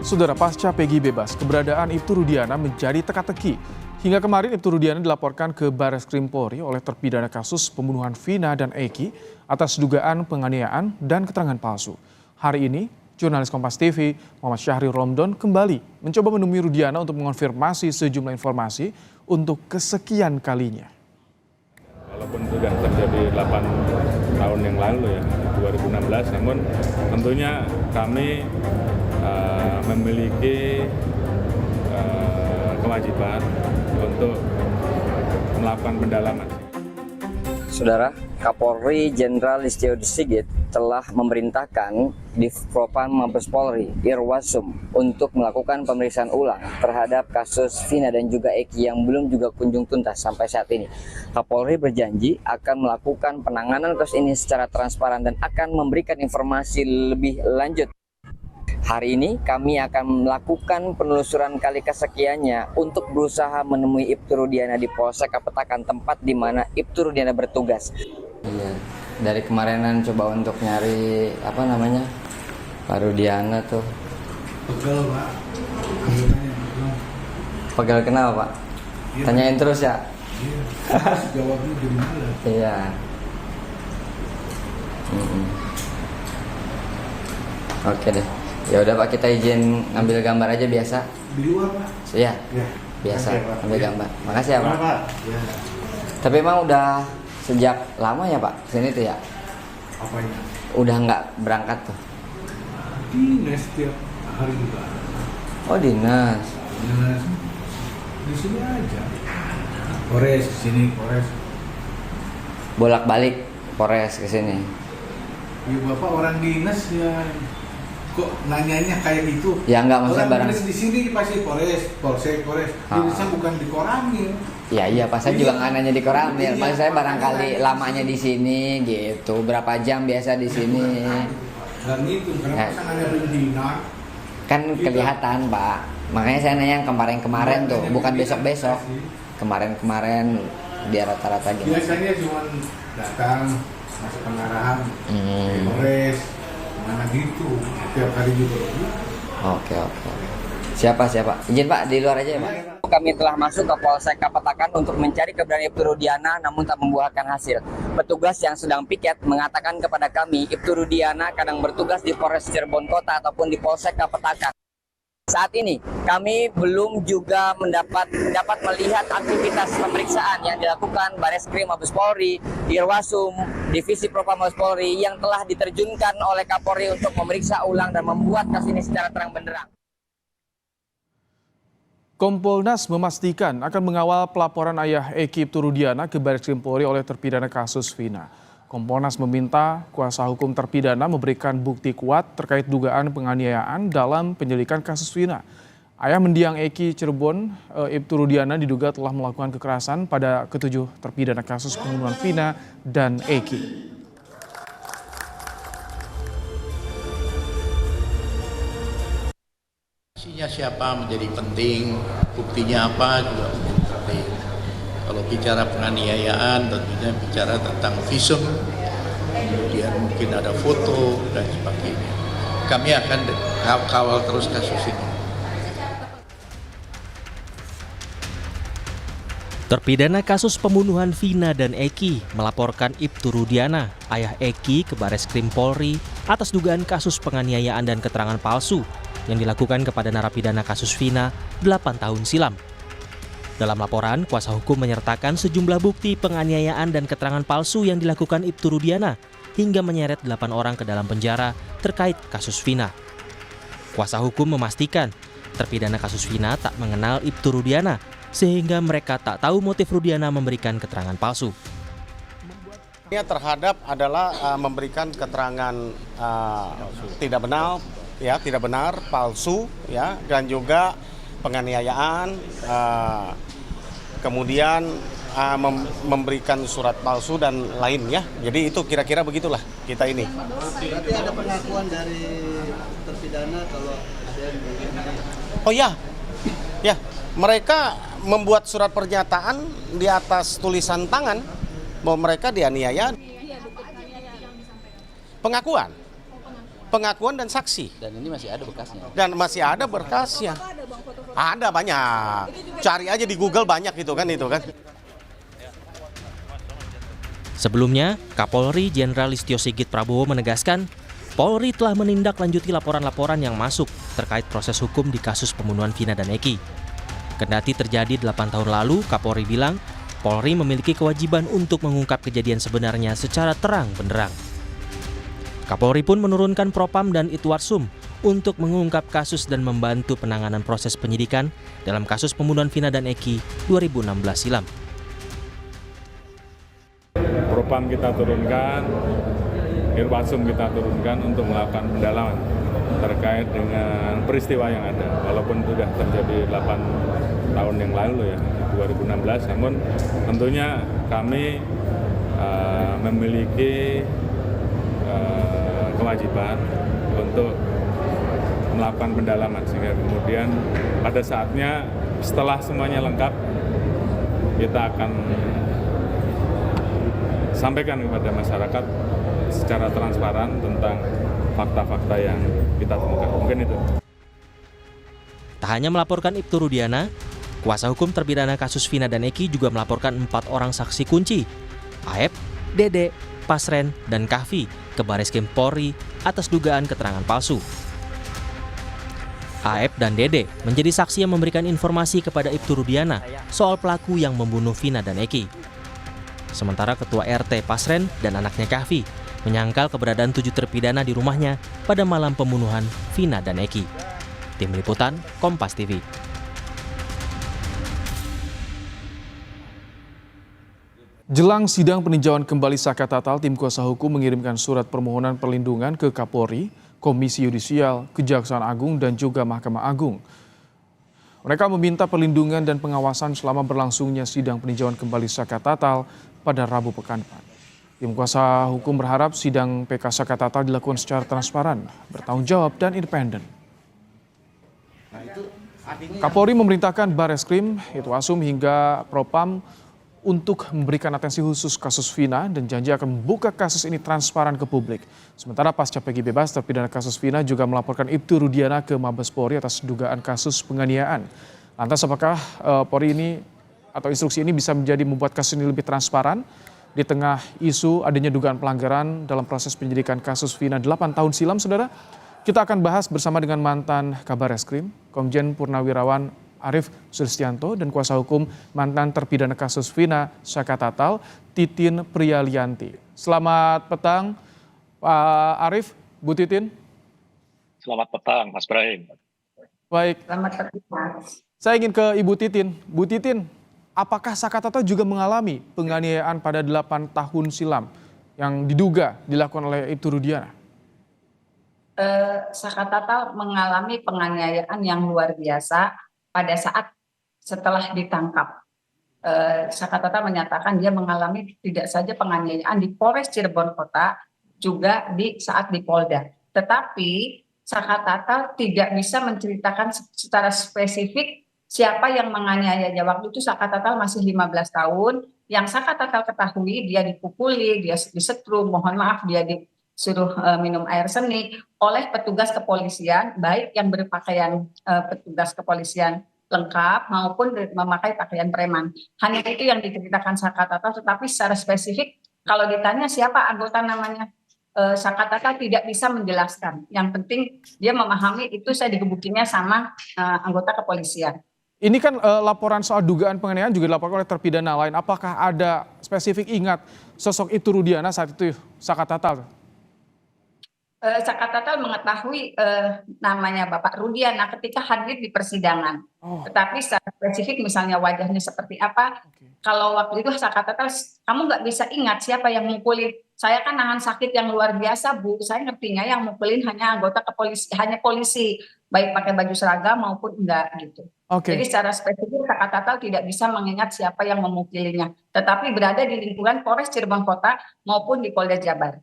Saudara, pasca Peggy bebas, keberadaan Ibtu Rudiana menjadi teka-teki. Hingga kemarin Ibtu Rudiana dilaporkan ke Barreskrim Polri oleh terpidana kasus pembunuhan Vina dan Eki atas dugaan penganiayaan dan keterangan palsu. Hari ini, jurnalis Kompas TV Muhammad Syahri Romdon kembali mencoba menemui Rudiana untuk mengonfirmasi sejumlah informasi untuk kesekian kalinya. Walaupun sudah terjadi 8 tahun yang lalu ya, 2016, namun tentunya kami memiliki kewajiban untuk melakukan pendalaman. Saudara, Kapolri Jenderal Listio Sigit telah memerintahkan Divpropam Mabes Polri Irwasum untuk melakukan pemeriksaan ulang terhadap kasus Vina dan juga Eki yang belum juga kunjung tuntas sampai saat ini. Kapolri berjanji akan melakukan penanganan kasus ini secara transparan dan akan memberikan informasi lebih lanjut. Hari ini kami akan melakukan penelusuran kali kesekiannya untuk berusaha menemui Ibtu Rudiana di Polsek Kapetakan, tempat di mana Ibtu Rudiana bertugas. Iya, dari kemarinan coba untuk nyari Pak Rudiana tuh. Pegel, Pak. Pegel kenapa, Pak? Iya. Tanyain terus ya. Iya. Jawabnya dari mana? Iya. Oke deh. Ya udah Pak, kita izin ngambil gambar aja biasa. Di luar, Pak? Iya. Ya. Biasa Pak. ambil gambar. Makasih ya, Pak. Ya. Tapi emang udah sejak lama ya, Pak, kesini tuh ya? Apanya? Udah nggak berangkat tuh? Dinas setiap hari juga. Oh, dinas. Dinas. Di sini aja. Polres ke sini, Polres. Bolak-balik Polres ke sini. Ya Bapak orang dinas ya. Kok nanyanya kayak gitu? Ya enggak, maksudnya orang barang dinas di sini pasti Polsek. Dinasnya bukan di Koramil. Iya, Pak, saya juga nggak nanya di Koramil. Iya, Maksud saya Pak, barangkali nanya lamanya di sini gitu. Berapa jam biasa di sini? Dan itu kenapa saya nanya pimpinan? Kan kelihatan, Pak. Makanya saya nanya yang kemarin-kemarin tuh, bukan besok-besok. Kemarin-kemarin dia rata-rata gitu. Biasanya cuma datang masuk pengarahan, Polres, mana gitu. Setiap hari juga. Oke. Siapa? Izin Pak, di luar aja ya, Pak. Kami telah masuk ke Polsek Kapetakan untuk mencari keberadaan Ibtu Rudiana, namun tak membuahkan hasil. Petugas yang sedang piket mengatakan kepada kami, Ibtu Rudiana kadang bertugas di Polres Cirebon Kota ataupun di Polsek Kapetakan. Saat ini kami belum juga mendapat melihat aktivitas pemeriksaan yang dilakukan Barreskrim Mabes Polri, Irwasum, Divisi Propam Mabes Polri yang telah diterjunkan oleh Kapolri untuk memeriksa ulang dan membuat kasus ini secara terang benderang. Kompolnas memastikan akan mengawal pelaporan ayah Eki Ibtu Rudiana ke Barreskrim Polri oleh terpidana kasus Vina. Kompolnas meminta kuasa hukum terpidana memberikan bukti kuat terkait dugaan penganiayaan dalam penyelidikan kasus Vina. Ayah mendiang Eki Cirebon, Ibtu Rudiana diduga telah melakukan kekerasan pada ketujuh terpidana kasus pembunuhan Vina dan Eki. Siapa menjadi penting, buktinya apa juga menjadi penting. Kalau bicara penganiayaan tentunya bicara tentang visum, kemudian mungkin ada foto dan sebagainya. Kami akan kawal terus kasus ini. Terpidana kasus pembunuhan Vina dan Eki melaporkan Ibtu Rudiana, ayah Eki, ke Barreskrim Polri atas dugaan kasus penganiayaan dan keterangan palsu yang dilakukan kepada narapidana kasus Vina 8 tahun silam. Dalam laporan, kuasa hukum menyertakan sejumlah bukti penganiayaan dan keterangan palsu yang dilakukan Ibtu Rudiana hingga menyeret 8 orang ke dalam penjara terkait kasus Vina. Kuasa hukum memastikan terpidana kasus Vina tak mengenal Ibtu Rudiana sehingga mereka tak tahu motif Rudiana memberikan keterangan palsu. Terhadap adalah memberikan keterangan tidak benar, palsu, ya, dan juga penganiayaan, kemudian memberikan surat palsu dan lain, ya. Jadi itu kira-kira begitulah kita ini. Berarti ada pengakuan dari terpidana kalau ada yang Oh ya, mereka membuat surat pernyataan di atas tulisan tangan bahwa mereka dianiaya. Pengakuan. pengakuan dan saksi. Dan ini masih ada bekasnya. Dan masih ada berkasnya. Ada banyak. Cari aja di Google banyak itu kan. Sebelumnya, Kapolri Jenderal Listio Sigit Prabowo menegaskan, Polri telah menindaklanjuti laporan-laporan yang masuk terkait proses hukum di kasus pembunuhan Vina dan Eki. Kendati terjadi 8 tahun lalu, Kapolri bilang, Polri memiliki kewajiban untuk mengungkap kejadian sebenarnya secara terang benderang. Kapolri pun menurunkan Propam dan Itwarsum untuk mengungkap kasus dan membantu penanganan proses penyidikan dalam kasus pembunuhan Vina dan Eki 2016 silam. Propam kita turunkan, Irwasum kita turunkan untuk melakukan pendalaman terkait dengan peristiwa yang ada. Walaupun sudah terjadi 8 tahun yang lalu ya, 2016, namun tentunya kami memiliki kewajiban untuk melakukan pendalaman sehingga kemudian pada saatnya setelah semuanya lengkap kita akan sampaikan kepada masyarakat secara transparan tentang fakta-fakta yang kita temukan. Mungkin itu. Tak hanya melaporkan Ibtu Rudiana, kuasa hukum terpidana kasus Vina dan Eki juga melaporkan 4 orang saksi kunci, Aep, Dede, Pasren, dan Kahfi ke Bareskrim Polri atas dugaan keterangan palsu. Aep dan Dede menjadi saksi yang memberikan informasi kepada Ibtu Rudiana soal pelaku yang membunuh Vina dan Eki. Sementara Ketua RT Pasren dan anaknya Kahfi menyangkal keberadaan 7 terpidana di rumahnya pada malam pembunuhan Vina dan Eki. Tim Liputan, Kompas TV. Jelang sidang peninjauan kembali Saka Tatal, tim kuasa hukum mengirimkan surat permohonan perlindungan ke Kapolri, Komisi Yudisial, Kejaksaan Agung, dan juga Mahkamah Agung. Mereka meminta perlindungan dan pengawasan selama berlangsungnya sidang peninjauan kembali Saka Tatal pada Rabu pekan depan. Tim kuasa hukum berharap sidang PK Saka Tatal dilakukan secara transparan, bertanggung jawab, dan independen. Kapolri memerintahkan Bareskrim, Itwasum hingga Propam untuk memberikan atensi khusus kasus Vina dan janji akan membuka kasus ini transparan ke publik. Sementara pasca Peggy bebas, terpidana kasus Vina juga melaporkan Ibtu Rudiana ke Mabes Polri atas dugaan kasus penganiayaan. Lantas apakah Polri ini atau instruksi ini bisa menjadi membuat kasus ini lebih transparan di tengah isu adanya dugaan pelanggaran dalam proses penyidikan kasus Vina 8 tahun silam, saudara? Kita akan bahas bersama dengan mantan Kabar Eskrim, Komjen Purnawirawan Arief Sulistianto, dan kuasa hukum mantan terpidana kasus Vina Saka Tatal, Titin Priyalianti. Selamat petang, Pak Arief, Bu Titin. Selamat petang, Mas Brahim. Baik. Selamat petang. Saya ingin ke Ibu Titin. Bu Titin, apakah Saka Tatal juga mengalami penganiayaan pada 8 tahun silam yang diduga dilakukan oleh Ibtu Rudiana? Saka Tatal mengalami penganiayaan yang luar biasa pada saat setelah ditangkap. Saka Tatal menyatakan dia mengalami tidak saja penganiayaan di Polres Cirebon Kota, juga di saat di Polda. Tetapi Saka Tatal tidak bisa menceritakan secara spesifik siapa yang menganiayanya. Waktu itu Saka Tatal masih 15 tahun. Yang Saka Tatal ketahui dia dipukuli, dia disetrum, mohon maaf dia disuruh minum air seni oleh petugas kepolisian, baik yang berpakaian petugas kepolisian lengkap maupun memakai pakaian preman. Hanya itu yang diceritakan Saka Tatal, tetapi secara spesifik kalau ditanya siapa anggota namanya, Saka Tatal tidak bisa menjelaskan. Yang penting dia memahami itu saya digebukinya sama anggota kepolisian. Ini kan laporan soal dugaan penganiayaan juga dilaporkan oleh terpidana lain. Apakah ada spesifik ingat sosok Ibtu Rudiana saat itu, Saka Tatal? Saka Tatal mengetahui namanya Bapak Rudiana ketika hadir di persidangan. Tetapi secara spesifik misalnya wajahnya seperti apa, kalau waktu itu Saka Tatal, kamu nggak bisa ingat siapa yang mukulin. Saya kan nahan sakit yang luar biasa, Bu. Saya ngertinya yang mukulin hanya anggota kepolisian, hanya polisi, baik pakai baju seragam maupun enggak gitu. Jadi secara spesifik Saka Tatal tidak bisa mengingat siapa yang memukulinya. Tetapi berada di lingkungan Polres Cirebon Kota maupun di Polda Jabar.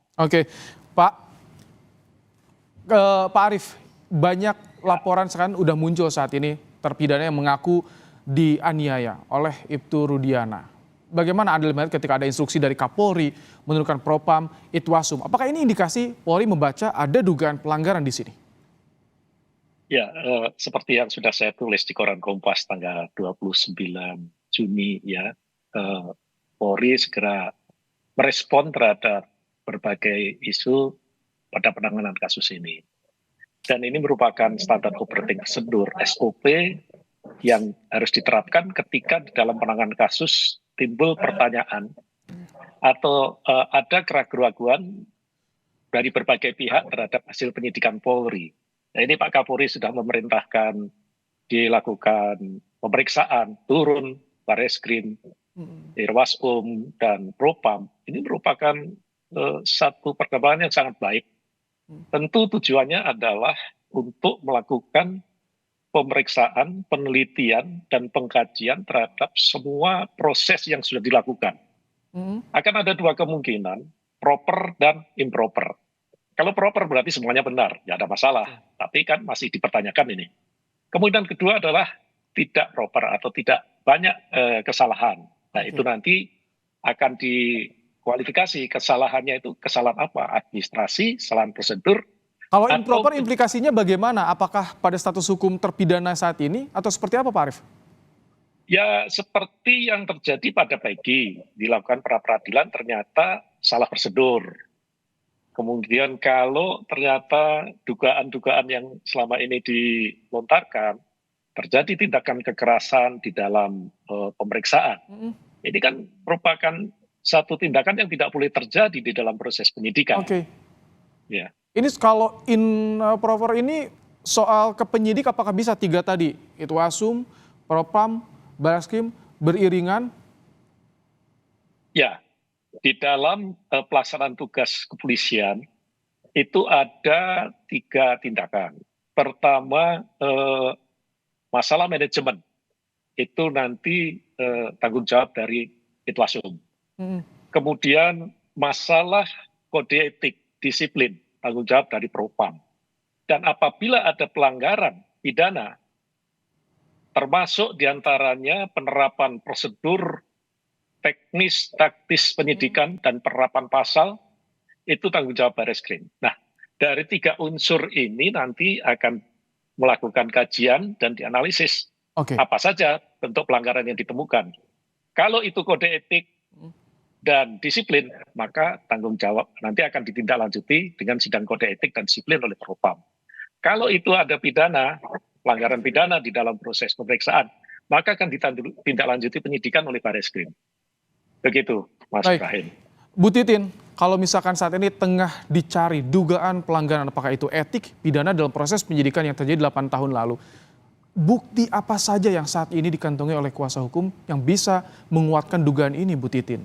Pak Arief, banyak laporan sekarang udah muncul saat ini terpidana yang mengaku dianiaya oleh Ibtu Rudiana. bagaimana Anda melihat ketika ada instruksi dari Kapolri menurunkan Propam Itwasum? Apakah ini indikasi Polri membaca ada dugaan pelanggaran di sini? Ya, seperti yang sudah saya tulis di koran Kompas tanggal 29 Juni ya, Polri segera merespon terhadap berbagai isu pada penanganan kasus ini. Dan ini merupakan standar operating procedure SOP yang harus diterapkan ketika di dalam penanganan kasus timbul pertanyaan atau ada keraguan-keraguan dari berbagai pihak terhadap hasil penyidikan Polri. Nah, ini Pak Kapolri sudah memerintahkan dilakukan pemeriksaan turun Bareskrim, Irwasum, dan Propam. Ini merupakan satu perkembangan yang sangat baik. Tentu tujuannya adalah untuk melakukan pemeriksaan, penelitian, dan pengkajian terhadap semua proses yang sudah dilakukan. Akan ada dua kemungkinan, proper dan improper. Kalau proper berarti semuanya benar, nggak ada masalah. Tapi kan masih dipertanyakan ini. Kemudian kedua adalah tidak proper atau tidak banyak kesalahan. Nah itu nanti akan dikualifikasi kesalahannya itu kesalahan apa? Administrasi, kesalahan prosedur. Kalau improper implikasinya bagaimana? Apakah pada status hukum terpidana saat ini atau seperti apa Pak Arief? Ya seperti yang terjadi pada Peggy, dilakukan pra-peradilan ternyata salah prosedur. Kemudian kalau ternyata dugaan-dugaan yang selama ini dilontarkan, terjadi tindakan kekerasan di dalam pemeriksaan. Ini kan merupakan satu tindakan yang tidak boleh terjadi di dalam proses penyidikan. Oke. Ya. Ini kalau improper ini soal ke penyidik apakah bisa tiga tadi? Itwasum, Propam, Bareskrim beriringan? Ya. Di dalam pelaksanaan tugas kepolisian itu ada 3 tindakan. Pertama, masalah manajemen. Itu nanti tanggung jawab dari Itwasum. Kemudian masalah kode etik, disiplin, tanggung jawab dari Propam. Dan apabila ada pelanggaran pidana, termasuk diantaranya penerapan prosedur teknis, taktis penyidikan, dan penerapan pasal, itu tanggung jawab Bareskrim. Nah, dari 3 unsur ini nanti akan melakukan kajian dan dianalisis. Apa saja bentuk pelanggaran yang ditemukan. Kalau itu kode etik dan disiplin, maka tanggung jawab nanti akan ditindaklanjuti dengan sidang kode etik dan disiplin oleh Propam. Kalau itu ada pidana, pelanggaran pidana di dalam proses pemeriksaan, maka akan ditindaklanjuti penyidikan oleh Bareskrim. Begitu, Mas Ibrahim. Bu Titin, kalau misalkan saat ini tengah dicari dugaan pelanggaran apakah itu etik, pidana dalam proses penyidikan yang terjadi 8 tahun lalu, bukti apa saja yang saat ini dikantongi oleh kuasa hukum yang bisa menguatkan dugaan ini, Bu Titin?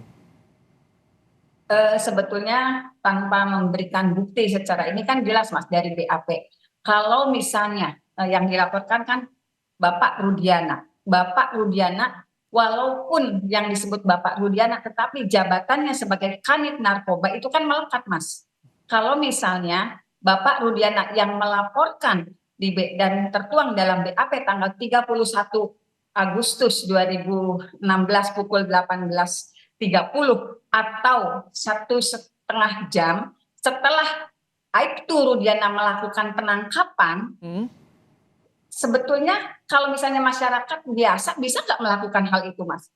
Sebetulnya tanpa memberikan bukti secara ini kan jelas Mas dari BAP. Kalau misalnya yang dilaporkan kan Bapak Rudiana. Bapak Rudiana walaupun yang disebut Bapak Rudiana tetapi jabatannya sebagai Kanit Narkoba itu kan melekat Mas. Kalau misalnya Bapak Rudiana yang melaporkan dan tertuang dalam BAP tanggal 31 Agustus 2016 pukul 18.30 atau 1,5 jam setelah Aibtu Rudiana melakukan penangkapan, sebetulnya kalau misalnya masyarakat biasa bisa nggak melakukan hal itu, Mas?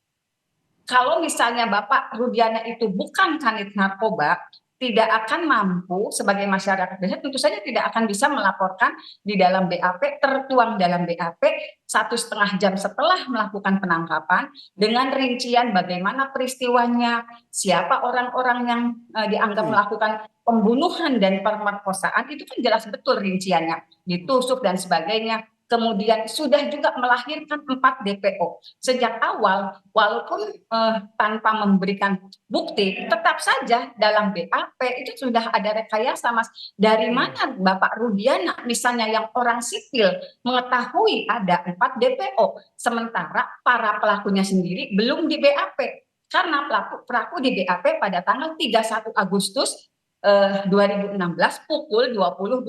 Kalau misalnya Bapak Rudiana itu bukan Kanit Narkoba, tidak akan mampu sebagai masyarakat biasa, tentu saja tidak akan bisa melaporkan di dalam BAP, tertuang dalam BAP 1,5 jam setelah melakukan penangkapan dengan rincian bagaimana peristiwanya, siapa orang-orang yang dianggap melakukan pembunuhan dan pemerkosaan, itu kan jelas betul rinciannya, ditusuk dan sebagainya. Kemudian sudah juga melahirkan 4 DPO. Sejak awal, walaupun tanpa memberikan bukti, tetap saja dalam BAP itu sudah ada rekayasa, Mas. Dari mana Bapak Rudiana, misalnya yang orang sipil, mengetahui ada 4 DPO, sementara para pelakunya sendiri belum di BAP. Karena pelaku di BAP pada tanggal 31 Agustus 2016 pukul 20.20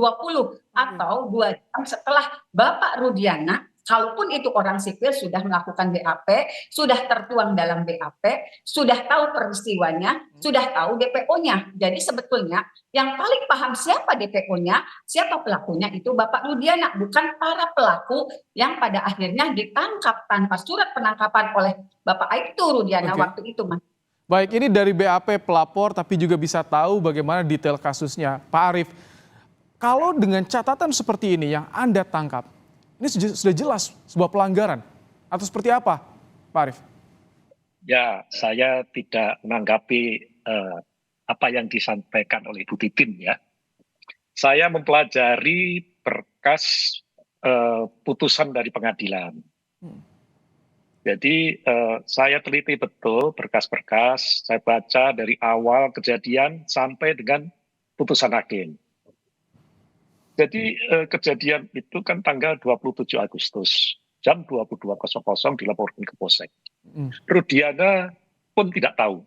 atau 2 jam setelah Bapak Rudiana Kalaupun itu orang sipil sudah melakukan BAP, sudah tertuang dalam BAP, sudah tahu peristiwanya, sudah tahu DPO-nya. Jadi sebetulnya yang paling paham siapa DPO-nya, siapa pelakunya itu Bapak Rudiana, bukan para pelaku yang pada akhirnya ditangkap tanpa surat penangkapan oleh Bapak Aibtu Rudiana waktu itu, Mas. Baik, ini dari BAP pelapor tapi juga bisa tahu bagaimana detail kasusnya. Pak Arief, kalau dengan catatan seperti ini yang Anda tangkap, ini sudah jelas sebuah pelanggaran atau seperti apa, Pak Arief? Ya, saya tidak menanggapi apa yang disampaikan oleh Ibu Titin ya. Saya mempelajari berkas putusan dari pengadilan. Jadi saya teliti betul berkas-berkas, saya baca dari awal kejadian sampai dengan putusan hakim. Jadi kejadian itu kan tanggal 27 Agustus, jam 22.00 dilaporkan ke Polsek. Rudiana pun tidak tahu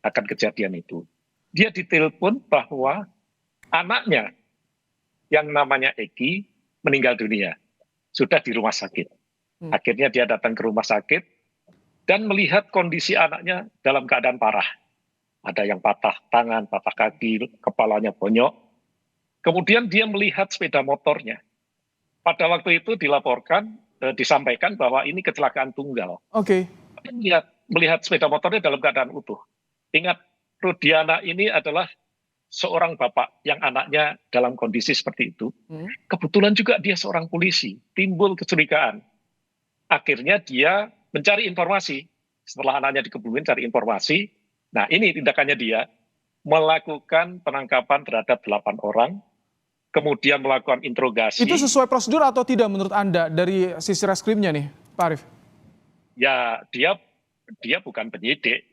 akan kejadian itu. Dia ditelepon bahwa anaknya yang namanya Eki meninggal dunia, sudah di rumah sakit. Akhirnya dia datang ke rumah sakit dan melihat kondisi anaknya dalam keadaan parah. Ada yang patah tangan, patah kaki, kepalanya bonyok. Kemudian dia melihat sepeda motornya. Pada waktu itu dilaporkan, disampaikan bahwa ini kecelakaan tunggal. Oke. Melihat sepeda motornya dalam keadaan utuh. Ingat, Rudiana ini adalah seorang bapak yang anaknya dalam kondisi seperti itu. Kebetulan juga dia seorang polisi. Timbul kecurigaan. Akhirnya dia mencari informasi. Setelah anaknya dikebumin, cari informasi. Nah, ini tindakannya dia. Melakukan penangkapan terhadap 8 orang. Kemudian melakukan interogasi. Itu sesuai prosedur atau tidak menurut Anda dari sisi reskrimnya nih, Pak Arief? Ya, dia bukan penyidik.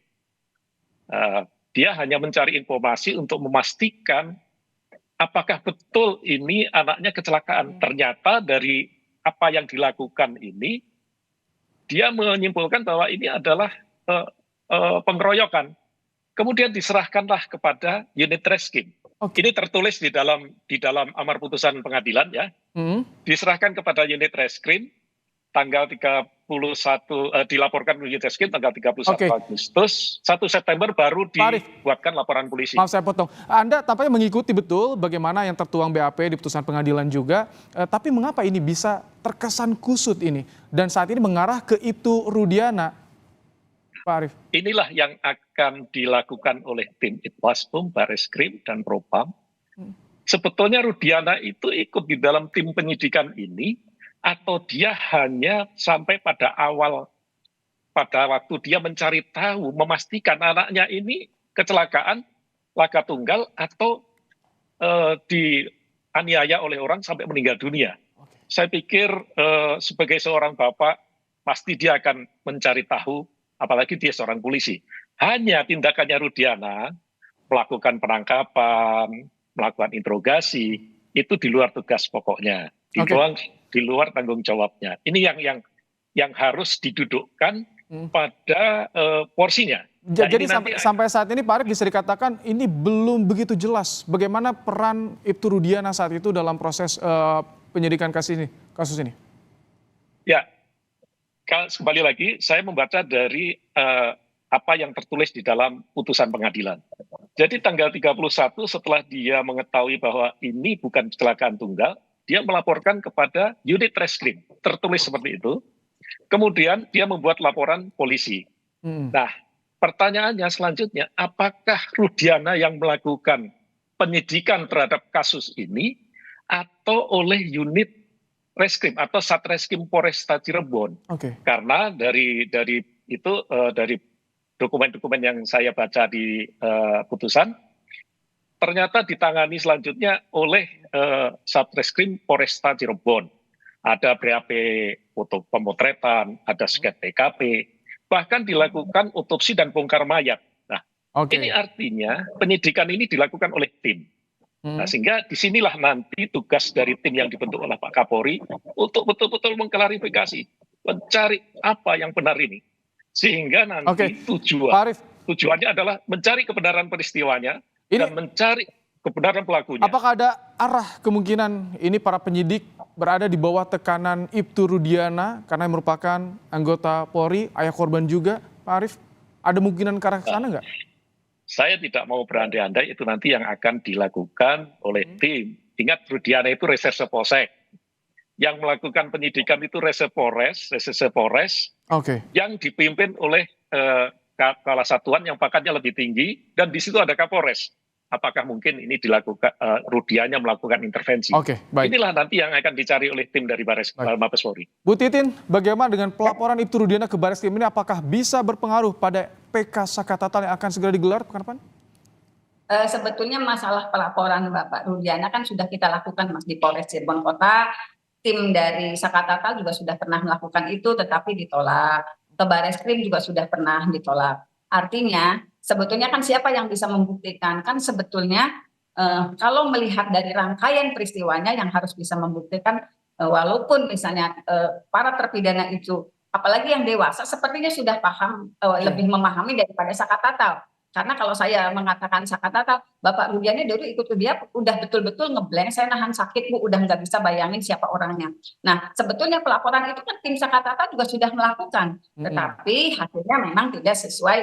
Dia hanya mencari informasi untuk memastikan apakah betul ini anaknya kecelakaan. Ternyata dari apa yang dilakukan ini, dia menyimpulkan bahwa ini adalah pengeroyokan. Kemudian diserahkanlah kepada unit reskrim. Ini tertulis di dalam amar putusan pengadilan ya. Diserahkan kepada unit reskrim tanggal 31 dilaporkan ke unit reskrim tanggal 31 Agustus, 1 September baru dibuatkan laporan polisi. Maaf saya potong. Anda tampaknya mengikuti betul bagaimana yang tertuang BAP di putusan pengadilan juga, tapi mengapa ini bisa terkesan kusut ini dan saat ini mengarah ke Ibtu Rudiana, Pak Arief? Inilah yang akan dilakukan oleh tim Itwaspum, Bareskrim, dan Propam. Sebetulnya Rudiana itu ikut di dalam tim penyidikan ini, atau dia hanya sampai pada waktu dia mencari tahu, memastikan anaknya ini kecelakaan, laka tunggal, atau dianiaya oleh orang sampai meninggal dunia. Saya pikir sebagai seorang bapak, pasti dia akan mencari tahu, apalagi dia seorang polisi. Hanya tindakannya Rudiana, melakukan penangkapan, melakukan interogasi, itu di luar tugas pokoknya. Di luar tanggung jawabnya. Ini yang harus didudukkan pada porsinya. Jadi sampai saat ini Pak Arief bisa dikatakan ini belum begitu jelas bagaimana peran Ibtu Rudiana saat itu dalam proses penyidikan kasus ini. Ya, kembali lagi saya membaca dari apa yang tertulis di dalam putusan pengadilan. Jadi tanggal 31 setelah dia mengetahui bahwa ini bukan kecelakaan tunggal, dia melaporkan kepada unit reskrim, tertulis seperti itu. Kemudian dia membuat laporan polisi. Nah, pertanyaannya selanjutnya, apakah Rudiana yang melakukan penyidikan terhadap kasus ini atau oleh unit reskrim atau Satreskrim Polresta Cirebon? Karena dari dokumen-dokumen yang saya baca di putusan, ternyata ditangani selanjutnya oleh Satreskrim Polresta Cirebon. Ada BAP foto pemotretan, ada sket TKP, bahkan dilakukan otopsi dan bongkar mayat. Nah, ini artinya penyidikan ini dilakukan oleh tim. Nah, sehingga disinilah nanti tugas dari tim yang dibentuk oleh Pak Kapolri untuk betul-betul mengklarifikasi, mencari apa yang benar ini. Sehingga nanti tujuannya adalah mencari kebenaran peristiwanya dan mencari kebenaran pelakunya. Apakah ada arah kemungkinan ini para penyidik berada di bawah tekanan Ibtu Rudiana karena merupakan anggota Polri, ayah korban juga, Pak Arief? Ada kemungkinan ke arah sana nggak? Saya tidak mau berandai-andai, itu nanti yang akan dilakukan oleh tim. Ingat, Rudiana itu reserse polsek. Yang melakukan penyidikan itu reserse Polres, yang dipimpin oleh kepala satuan yang pangkatnya lebih tinggi, dan di situ ada Kapolres. Apakah mungkin ini dilakukan, Rudiana melakukan intervensi? Baik. Inilah nanti yang akan dicari oleh tim dari Mabes Polri. Bu Titin, bagaimana dengan pelaporan Ibtu Rudiana ke Barreskrim ini? Apakah bisa berpengaruh pada PK Sakatatal yang akan segera digelar pekan depan? Sebetulnya masalah pelaporan Bapak Rudiana kan sudah kita lakukan Mas di Polres Cirebon Kota. Tim dari Sakatatal juga sudah pernah melakukan itu tetapi ditolak. Ke Barreskrim juga sudah pernah ditolak. Artinya sebetulnya kan siapa yang bisa membuktikan? Kan sebetulnya kalau melihat dari rangkaian peristiwanya yang harus bisa membuktikan walaupun misalnya para terpidana itu, apalagi yang dewasa sepertinya sudah paham, lebih memahami daripada Sakatatal. Karena kalau saya mengatakan Sakatatal, Bapak Rudiana dulu ikut dia udah betul-betul ngeblank, saya nahan sakit Bu, udah nggak bisa bayangin siapa orangnya. Nah sebetulnya pelaporan itu kan tim Sakatatal juga sudah melakukan, tetapi hasilnya memang tidak sesuai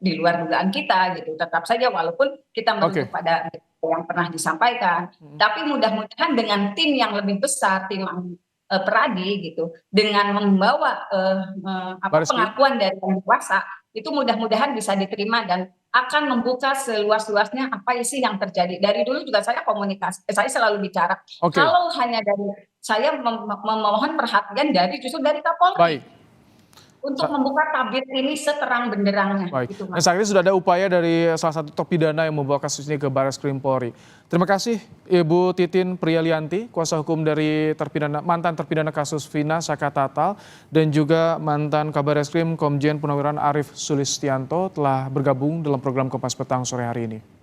di luar dugaan kita gitu. Tetap saja walaupun kita merujuk pada yang pernah disampaikan, tapi mudah-mudahan dengan tim yang lebih besar, tim Peradi gitu, dengan membawa pengakuan dari yang kuasa, itu mudah-mudahan bisa diterima dan akan membuka seluas-luasnya apa sih yang terjadi. Dari dulu juga saya komunikasi, saya selalu bicara. Kalau hanya dari saya memohon perhatian justru dari Kapolri. Untuk membuka tabir ini seterang benderangnya. Baik. Dan saat ini sudah ada upaya dari salah satu terpidana yang membawa kasus ini ke Barreskrim Polri. Terima kasih Ibu Titin Priyalianti, kuasa hukum dari mantan terpidana kasus Vina Sakatatal, dan juga mantan Kabarreskrim Komjen Purnawirawan Arief Sulistianto telah bergabung dalam program Kompas Petang sore hari ini.